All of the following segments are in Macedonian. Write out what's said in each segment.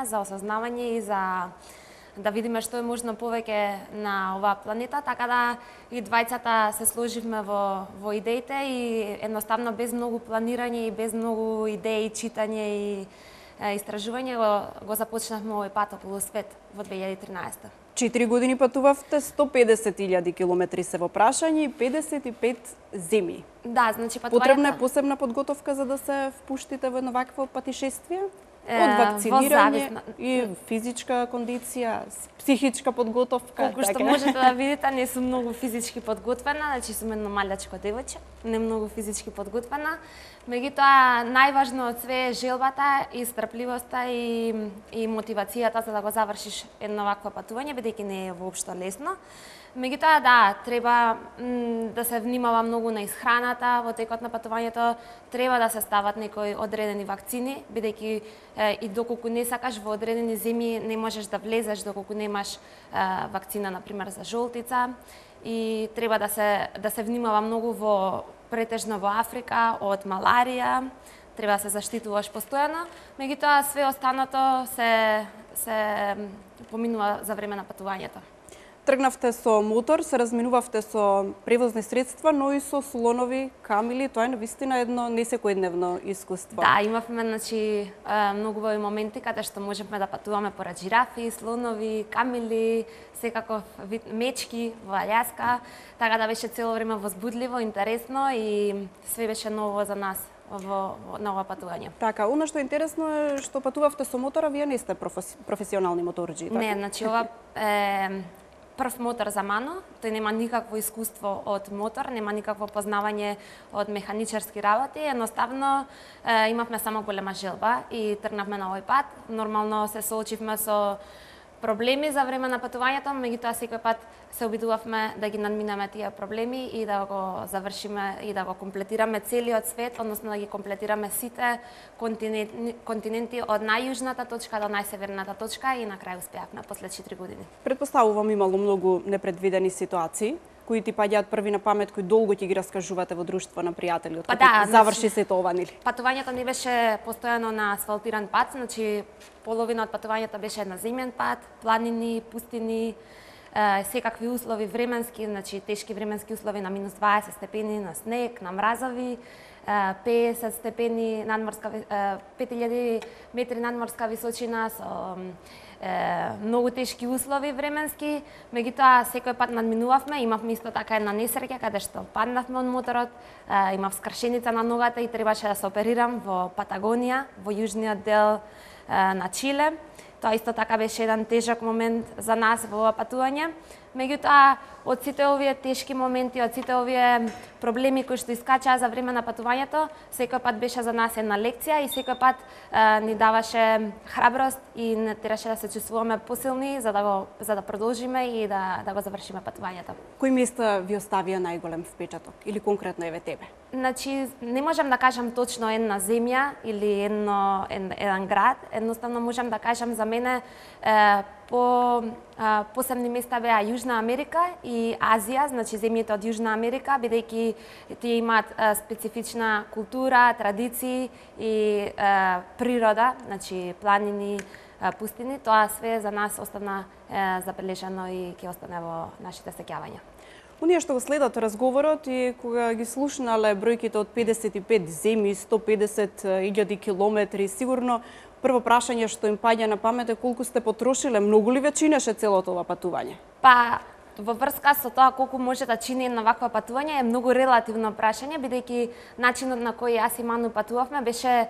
за осознавање и за да видиме што е можно повеќе на оваа планета, така да и двајцата се сложивме во идеите и едноставно без многу планирање и без многу идеи, читање и истражување го започнавме овој пат околу свет во 2013. 4 години патувавте, 150.000 километри се во прашање и 55 земји. Да, значи патувањето... Потребна е посебна подготовка за да се впуштите во едно вакво патишествие? Од вакцинирање и физичка кондиција, психичка подготовка. Колку што можете да видите, не сум многу физички подготвена, значи сум едно малечко девојче, не многу физички подготвена. Меѓутоа, најважно од све е желбата и страпливоста и мотивацијата за да го завршиш едно вакво патување, бидејќи не е воопшто лесно. Меѓутоа, да, треба да се внимава многу на исхраната во текот на патувањето, треба да се стават некои одредени вакцини, бидејќи и доколку не сакаш во одредени земји не можеш да влезеш доколку немаш вакцина, например, за жолтица, и треба да се внимава многу претежно во Африка од маларија, треба да се заштитуваш постојано, меѓутоа све останато се поминува за време на патувањето. Тргнавте со мотор, се разминувавте со превозни средства, но и со слонови, камили, тоа е навистина едно несекојдневно искуство. Да, имавме многу убави моменти каде што можевме да патуваме порад жирафи, слонови, камили, секаков вид мечки во Алјаска, така да беше цело време возбудливо, интересно и све беше ново за нас на ова патување. Така, она што е интересно е што патувавте со мотора, вие не сте професионални моторџи, така? Не, значи ова е прв мотор за мано, тој нема никакво искуство од мотор, нема никакво познавање од механичарски работи, едноставно имавме само голема желба и тргнавме на овој пат. Нормално се соочивме со проблеми за време на патувањето, меѓутоа секој пат се обидувавме да ги надминеме тие проблеми и да го завршиме и да го комплетираме целиот свет, односно да ги комплетираме сите континенти од најјужната точка до најсеверната точка и на крај успеавме после 4 години. Предпоставувам имало многу непредвидени ситуации кои ти паѓаат први на памет, кои долго ќе ги раскажувате во друштво на пријатели, од кога заврши сето ова, нели? Патувањето не беше постојано на асфалтиран пат, значи половина од патувањето беше на земјен пат, планини, пустини, секакви услови временски, значи тешки временски услови на минус 20 степени на снег, на мразови, 50 степени надморска 5000 метри надморска височина со многу тешки услови временски, меѓутоа секој пат надминувавме, имавме исто така една несреќа каде што паднавме од моторот, имав скршеница на ногата и требаше да се оперирам во Патагонија, во јужниот дел на Чиле. Тоа исто така беше еден тежок момент за нас во ова патување. Меѓутоа, од сите овие тешки моменти, од сите овие проблеми кои што искачаа за време на патувањето, секој пат беше за нас една лекција и секој пат ни даваше храброст и не тераше да се чувствуваме посилни за да продолжиме и да го завршиме патувањето. Кои места ви оставија најголем впечаток или конкретно еве тебе? Значи, не можам да кажам точно една земја или еден град, едноставно можам да кажам за мене посебни места беа Јужна Америка и Азија, значи земјите од Јужна Америка, бидејќи тие имаат специфична култура, традиции и природа, значи планини, пустини, тоа све за нас остана забележано и ќе остане во нашите сеќавања. Оние што го следат разговорот и кога ги слушнале бројките од 55 земји, 150.000 километри, сигурно прво прашање што им паѓа на памет е колку сте потрошиле, многу ли ве чинеше целото ова патување? Па, во врска со тоа колку може да чини едно вакво патување е многу релативно прашање, бидејќи начинот на кој јас и Ману патувавме беше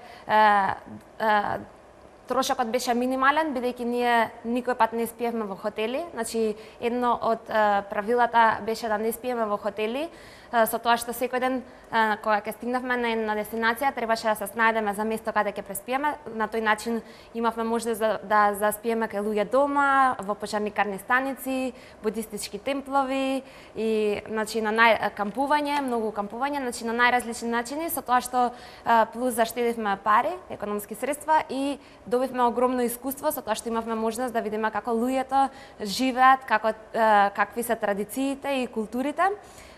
трошокот беше минимален, бидејќи ние никој пат не спиевме во хотели, значи едно од правилата беше да не спиеме во хотели, со тоа што секој ден кога ќе стигнавме на една дестинација требаше да се снајдеме за место каде ќе преспиеме. На тој начин имавме можност да заспиеме кај луѓе дома, во пожарникарни станици, будистички темплови и значи на кампување, многу кампување, значи на најразлични начини, со тоа што плюс заштедивме пари, економски средства и добивме огромно искуство со тоа што имавме можност да видиме како луѓето живеат, какви се традициите и културите,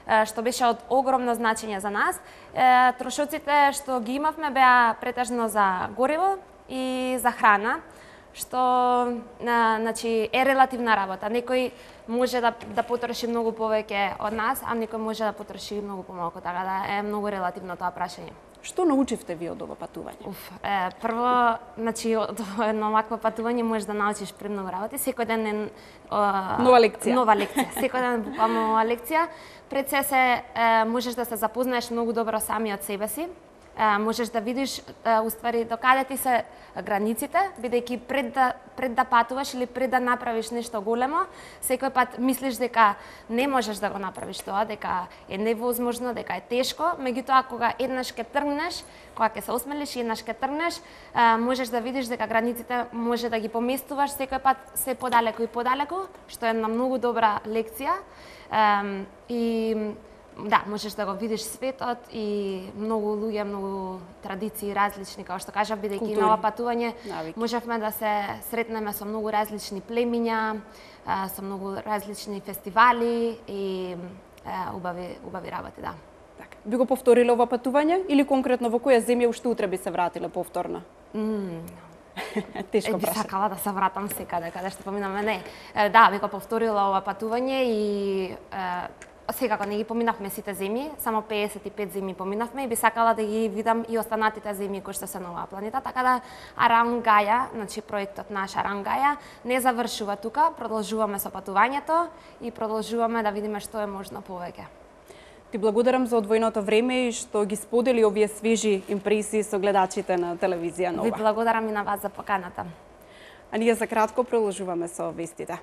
што беше од огромно значење за нас. Трошоците што ги имавме беа претежно за гориво и за храна, што значи е релативна работа. Некој може да потроши многу повеќе од нас, а некој може да потроши многу помалку, така да е многу релативно тоа прашање. Што научивте ви од ова патување? Прво, значи од едно вакво патување можеш да научиш премногу работи. Секој ден е нова лекција. Нова лекција. Секој ден буквално нова лекција. Пред се можеш да се запознаеш многу добро сами од себе си. Можеш да видиш уствари до каде ти се границите, бидејќи пред да патуваш или пред да направиш нешто големо, секој пат мислиш дека не можеш да го направиш тоа, дека е невозможно, дека е тешко, меѓутоа кога еднаш ќе тргнеш, кога ќе се осмелиш и еднаш ќе тргнеш, можеш да видиш дека границите може да ги поместуваш секој пат се подалеку и подалеку, што е една многу добра лекција. И да, можеш да го видиш светот и многу луѓе, многу традиции различни, како што кажав, бидејќи на ова патување можевме да се сретнеме со многу различни племиња, со многу различни фестивали и убави работи, да. Така. Би го повториле ова патување или конкретно во која земја уште утре би се вратиле повторно? Тешко би сакала да се вратам секаде каде што поминаме. Не. Да, би го повторила ова патување и секако не ги поминавме сите земји, само 55 земји поминавме и би сакала да ги видам и останатите земји кои што се на оваа планета, така да Around Gaia, значи проектот наш Around Gaia, не завршува тука, продолжуваме со патувањето и продолжуваме да видиме што е можно повеќе. Ти благодарам за одвоеното време и што ги сподели овие свежи импресии со гледачите на телевизија Нова. Ви благодарам и на вас за поканата. А ние за кратко продолжуваме со вестите.